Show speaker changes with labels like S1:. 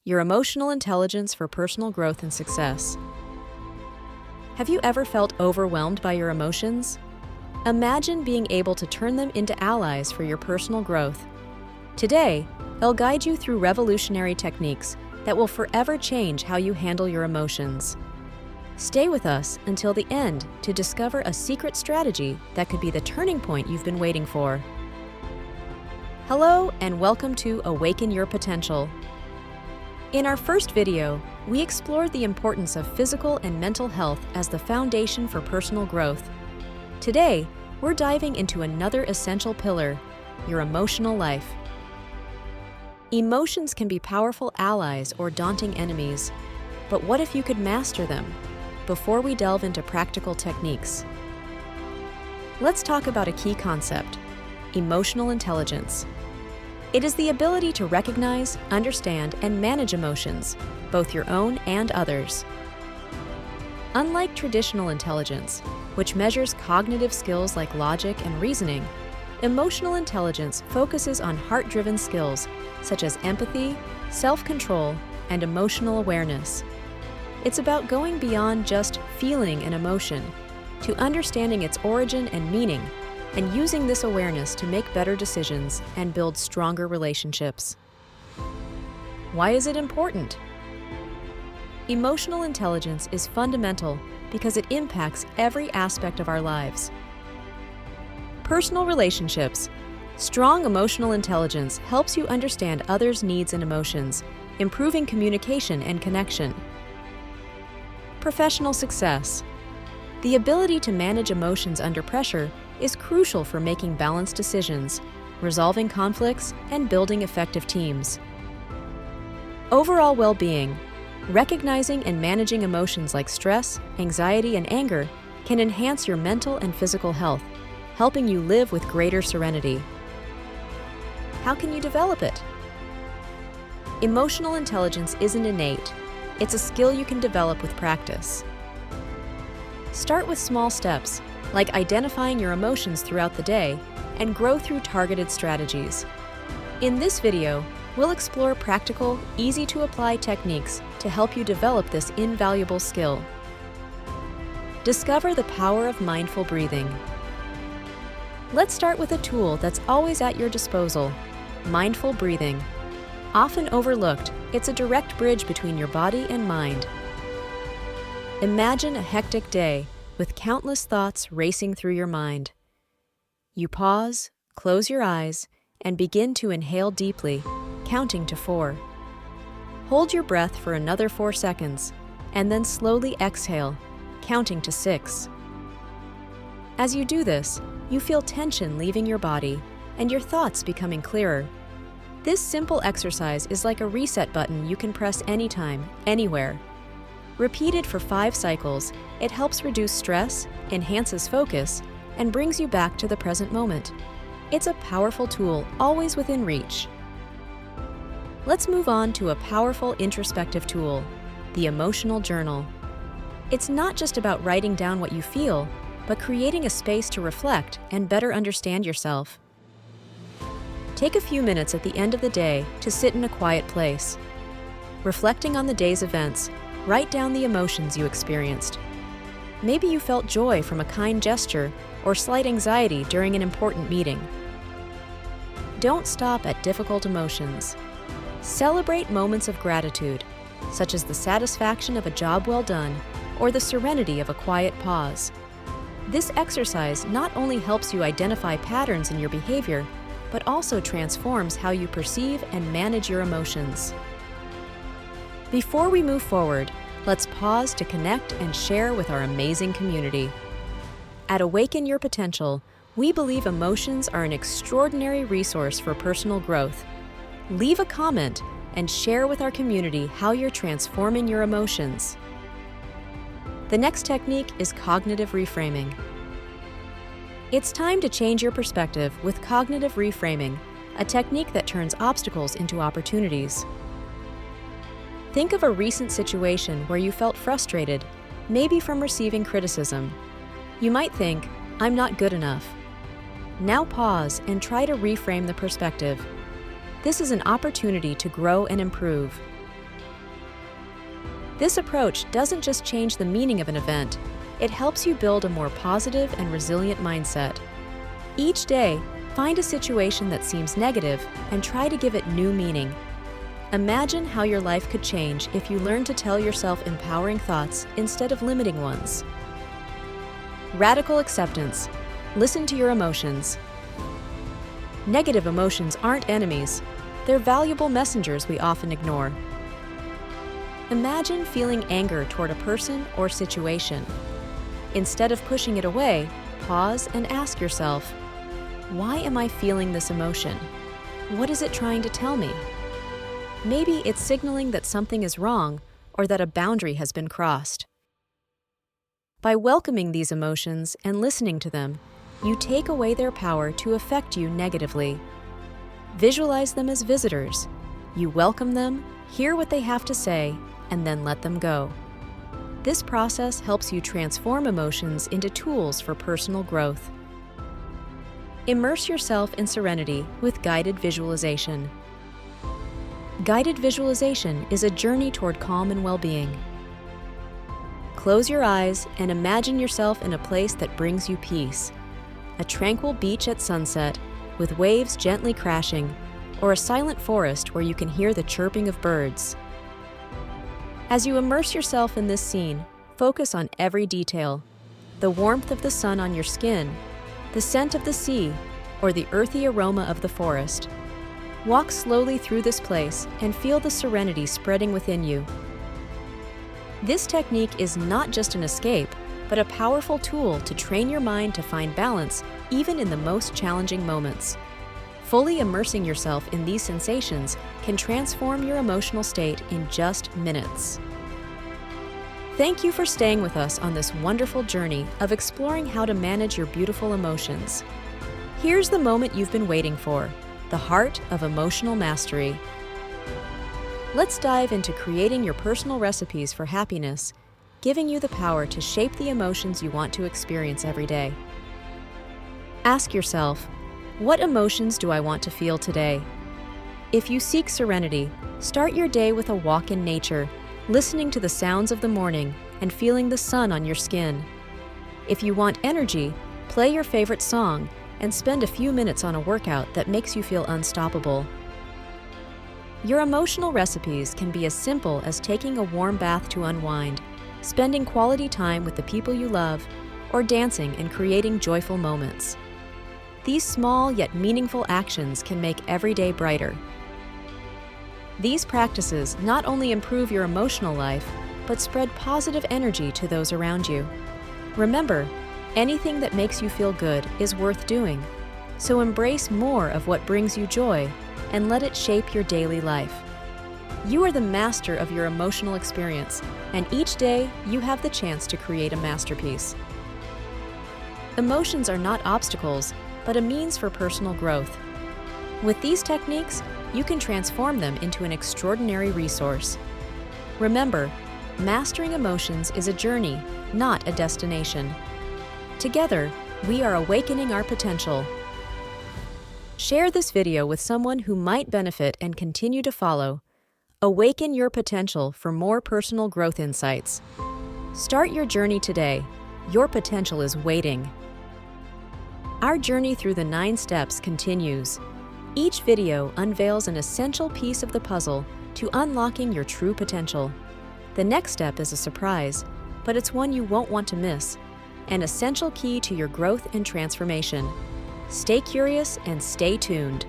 S1: your emotional intelligence for personal growth and success. Have you ever felt overwhelmed by your emotions? Imagine being able to turn them into allies for your personal growth. Today, I'll guide you through revolutionary techniques that will forever change how you handle your emotions. Stay with us until the end to discover a secret strategy that could be the turning point you've been waiting for. Hello and welcome to Awaken Your Potential. In our first video, we explored the importance of physical and mental health as the foundation for personal growth. Today, we're diving into another essential pillar, your emotional life. Emotions can be powerful allies or daunting enemies, but what if you could master them? Before we delve into practical techniques, let's talk about a key concept: emotional intelligence. It is the ability to recognize, understand, and manage emotions, both your own and others. Unlike traditional intelligence, which measures cognitive skills like logic and reasoning, emotional intelligence focuses on heart-driven skills such as empathy, self-control, and emotional awareness. It's about going beyond just feeling an emotion to understanding its origin and meaning, and using this awareness to make better decisions and build stronger relationships. Why is it important? Emotional intelligence is fundamental because it impacts every aspect of our lives. Personal relationships. Strong emotional intelligence helps you understand others' needs and emotions, improving communication and connection. Professional success. The ability to manage emotions under pressure is crucial for making balanced decisions, resolving conflicts, and building effective teams. Overall well-being. Recognizing and managing emotions like stress, anxiety, and anger can enhance your mental and physical health, helping you live with greater serenity. How can you develop it? Emotional intelligence isn't innate. It's a skill you can develop with practice. Start with small steps, like identifying your emotions throughout the day, and grow through targeted strategies. In this video, we'll explore practical, easy-to-apply techniques to help you develop this invaluable skill. Discover the power of mindful breathing. Let's start with a tool that's always at your disposal: mindful breathing. Often overlooked, it's a direct bridge between your body and mind. Imagine a hectic day with countless thoughts racing through your mind. You pause, close your eyes, and begin to inhale deeply, counting to 4. Hold your breath for another 4 seconds, and then slowly exhale, counting to 6. As you do this, you feel tension leaving your body and your thoughts becoming clearer. This simple exercise is like a reset button you can press anytime, anywhere. Repeated for 5 cycles, it helps reduce stress, enhances focus, and brings you back to the present moment. It's a powerful tool, always within reach. Let's move on to a powerful introspective tool, the emotional journal. It's not just about writing down what you feel, but creating a space to reflect and better understand yourself. Take a few minutes at the end of the day to sit in a quiet place. Reflecting on the day's events, write down the emotions you experienced. Maybe you felt joy from a kind gesture or slight anxiety during an important meeting. Don't stop at difficult emotions. Celebrate moments of gratitude, such as the satisfaction of a job well done or the serenity of a quiet pause. This exercise not only helps you identify patterns in your behavior, but also transforms how you perceive and manage your emotions. Before we move forward, let's pause to connect and share with our amazing community. At Awaken Your Potential, we believe emotions are an extraordinary resource for personal growth. Leave a comment and share with our community how you're transforming your emotions. The next technique is cognitive reframing. It's time to change your perspective with cognitive reframing, a technique that turns obstacles into opportunities. Think of a recent situation where you felt frustrated, maybe from receiving criticism. You might think, "I'm not good enough." Now pause and try to reframe the perspective. This is an opportunity to grow and improve. This approach doesn't just change the meaning of an event, it helps you build a more positive and resilient mindset. Each day, find a situation that seems negative and try to give it new meaning. Imagine how your life could change if you learn to tell yourself empowering thoughts instead of limiting ones. Radical acceptance. Listen to your emotions. Negative emotions aren't enemies. They're valuable messengers we often ignore. Imagine feeling anger toward a person or situation. Instead of pushing it away, pause and ask yourself, why am I feeling this emotion? What is it trying to tell me? Maybe it's signaling that something is wrong or that a boundary has been crossed. By welcoming these emotions and listening to them, you take away their power to affect you negatively. Visualize them as visitors. You welcome them, hear what they have to say, and then let them go. This process helps you transform emotions into tools for personal growth. Immerse yourself in serenity with guided visualization. Guided visualization is a journey toward calm and well-being. Close your eyes and imagine yourself in a place that brings you peace. A tranquil beach at sunset with waves gently crashing, or a silent forest where you can hear the chirping of birds. As you immerse yourself in this scene, focus on every detail: the warmth of the sun on your skin, the scent of the sea, or the earthy aroma of the forest. Walk slowly through this place and feel the serenity spreading within you. This technique is not just an escape, but a powerful tool to train your mind to find balance even in the most challenging moments. Fully immersing yourself in these sensations can transform your emotional state in just minutes. Thank you for staying with us on this wonderful journey of exploring how to manage your beautiful emotions. Here's the moment you've been waiting for, the heart of emotional mastery. Let's dive into creating your personal recipes for happiness, giving you the power to shape the emotions you want to experience every day. Ask yourself, what emotions do I want to feel today? If you seek serenity, start your day with a walk in nature, listening to the sounds of the morning and feeling the sun on your skin. If you want energy, play your favorite song and spend a few minutes on a workout that makes you feel unstoppable. Your emotional recipes can be as simple as taking a warm bath to unwind, spending quality time with the people you love, or dancing and creating joyful moments. These small yet meaningful actions can make every day brighter. These practices not only improve your emotional life, but spread positive energy to those around you. Remember, anything that makes you feel good is worth doing, so embrace more of what brings you joy and let it shape your daily life. You are the master of your emotional experience, and each day you have the chance to create a masterpiece. Emotions are not obstacles, but a means for personal growth. With these techniques, you can transform them into an extraordinary resource. Remember, mastering emotions is a journey, not a destination. Together, we are awakening our potential. Share this video with someone who might benefit and continue to follow. Awaken your potential for more personal growth insights. Start your journey today. Your potential is waiting. Our journey through the 9 steps continues. Each video unveils an essential piece of the puzzle to unlocking your true potential. The next step is a surprise, but it's one you won't want to miss, an essential key to your growth and transformation. Stay curious and stay tuned.